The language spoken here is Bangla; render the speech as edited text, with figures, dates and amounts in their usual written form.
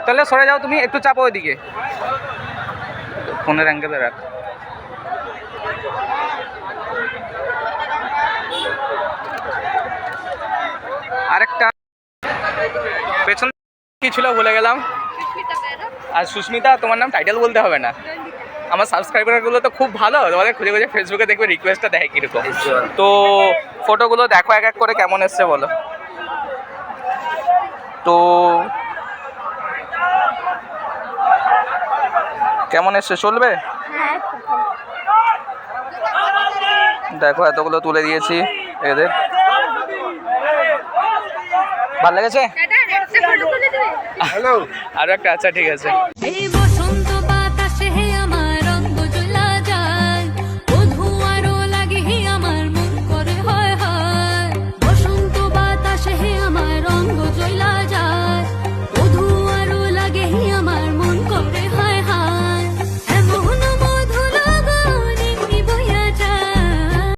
তাহলে সরে যাও, তুমি একটু চাপো ওইদিকে, ফোনের অ্যাঙ্গেলে রাখ। আরেকটা পেছন কি ছিল ভুলে গেলাম। আর সুস্মিতা, তোমার নাম টাইটেল বলতে হবে না, আমার সাবস্ক্রাইবারগুলো তো খুব ভালো, তোমাদের খুঁজে খুঁজে ফেসবুকে দেখবে রিকোয়েস্টটা দেয় কীরকম। তো ফটোগুলো দেখো এক এক করে কেমন এসছে বলো। তো কেমন এসছে, চলবে? দেখো এতগুলো তুলে দিয়েছি এদের, ভালো লেগেছে? আরো একটা, আচ্ছা ঠিক আছে।